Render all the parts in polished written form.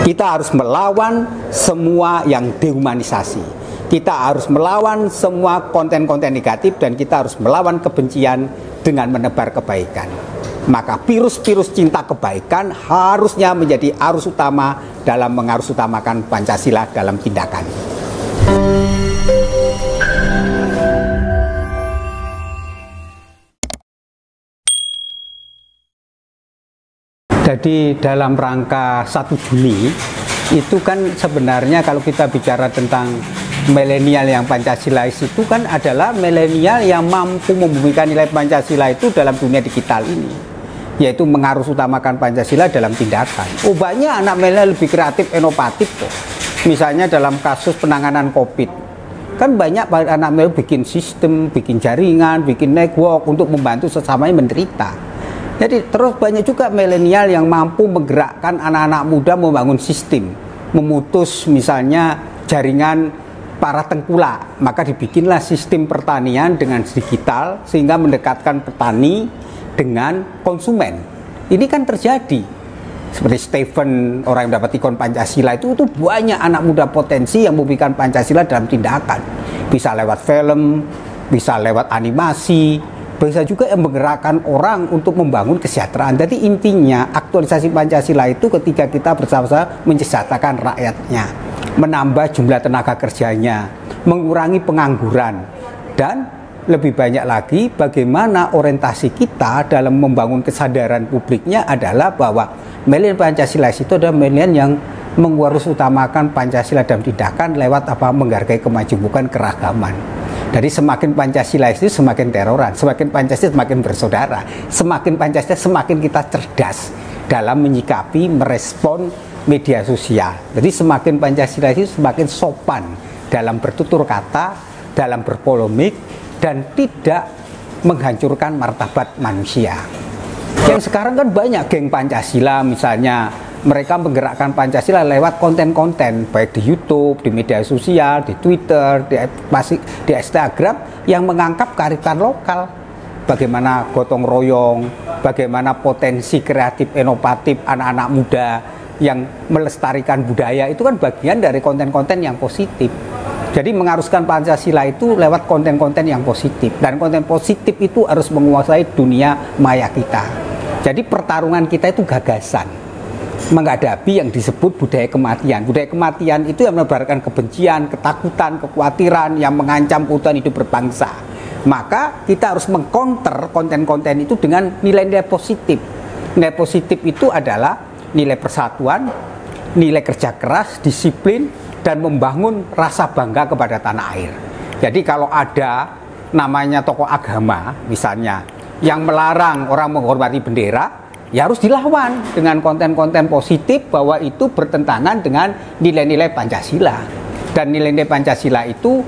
Kita harus melawan semua yang dehumanisasi. Kita harus melawan semua konten-konten negatif dan kita harus melawan kebencian dengan menebar kebaikan. Maka virus-virus cinta kebaikan harusnya menjadi arus utama dalam mengarus utamakan Pancasila dalam tindakan. Jadi dalam rangka 1 Juni itu kan sebenarnya kalau kita bicara tentang milenial yang Pancasilais itu kan adalah milenial yang mampu membumikan nilai Pancasila itu dalam dunia digital ini, yaitu mengarus utamakan Pancasila dalam tindakan. Oh, banyak anak milenial lebih kreatif, inovatif kok. Misalnya dalam kasus penanganan COVID, kan banyak anak milenial bikin sistem, bikin jaringan, bikin network untuk membantu sesamanya menderita. Jadi terus banyak juga milenial yang mampu menggerakkan anak-anak muda membangun sistem, memutus misalnya jaringan para tengkulak, maka dibikinlah sistem pertanian dengan digital sehingga mendekatkan petani dengan konsumen. Ini kan terjadi. Seperti Stephen, orang yang dapat ikon Pancasila itu banyak anak muda potensi yang memberikan Pancasila dalam tindakan. Bisa lewat film, bisa lewat animasi, bisa juga yang menggerakkan orang untuk membangun kesejahteraan. Jadi intinya aktualisasi Pancasila itu ketika kita bersama-sama mensejahterakan rakyatnya, menambah jumlah tenaga kerjanya, mengurangi pengangguran, dan lebih banyak lagi bagaimana orientasi kita dalam membangun kesadaran publiknya adalah bahwa milenial Pancasilais itu adalah milenial yang mengurus utamakan Pancasila dalam tindakan lewat menghargai kemajemukan keragaman. Jadi semakin Pancasilais itu semakin teroran, semakin Pancasila semakin bersaudara, semakin Pancasila semakin kita cerdas dalam menyikapi, merespon media sosial. Jadi semakin Pancasila itu semakin sopan dalam bertutur kata, dalam berpolemik, dan tidak menghancurkan martabat manusia. Yang sekarang kan banyak geng Pancasila misalnya, mereka menggerakkan Pancasila lewat konten-konten baik di YouTube, di media sosial, di Twitter, di Instagram yang mengangkat kearifan lokal. Bagaimana gotong royong, bagaimana potensi kreatif inovatif anak-anak muda yang melestarikan budaya itu kan bagian dari konten-konten yang positif. Jadi mengharuskan Pancasila itu lewat konten-konten yang positif, dan konten positif itu harus menguasai dunia maya kita. Jadi pertarungan kita itu gagasan menghadapi yang disebut budaya kematian. Budaya kematian itu yang menebarkan kebencian, ketakutan, kekhawatiran yang mengancam keutuhan hidup berbangsa. Maka kita harus mengcounter konten-konten itu dengan nilai-nilai positif. Nilai positif itu adalah nilai persatuan, nilai kerja keras, disiplin, dan membangun rasa bangga kepada tanah air. Jadi kalau ada namanya tokoh agama misalnya yang melarang orang menghormati bendera, ya harus dilawan dengan konten-konten positif bahwa itu bertentangan dengan nilai-nilai Pancasila. Dan nilai-nilai Pancasila itu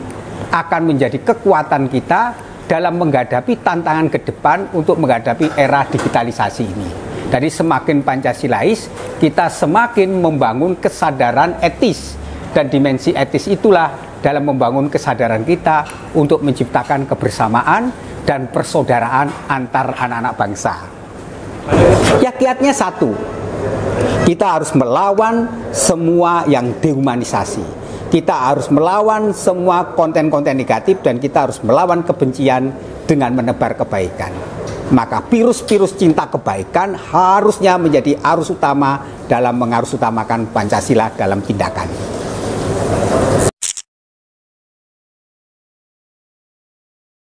akan menjadi kekuatan kita dalam menghadapi tantangan ke depan untuk menghadapi era digitalisasi ini. Jadi semakin Pancasilais, kita semakin membangun kesadaran etis. Dan dimensi etis itulah dalam membangun kesadaran kita untuk menciptakan kebersamaan dan persaudaraan antar anak-anak bangsa. Ya, kiatnya satu, kita harus melawan semua yang dehumanisasi. Kita harus melawan semua konten-konten negatif dan kita harus melawan kebencian dengan menebar kebaikan. Maka virus-virus cinta kebaikan harusnya menjadi arus utama dalam mengarus utamakan Pancasila dalam tindakan.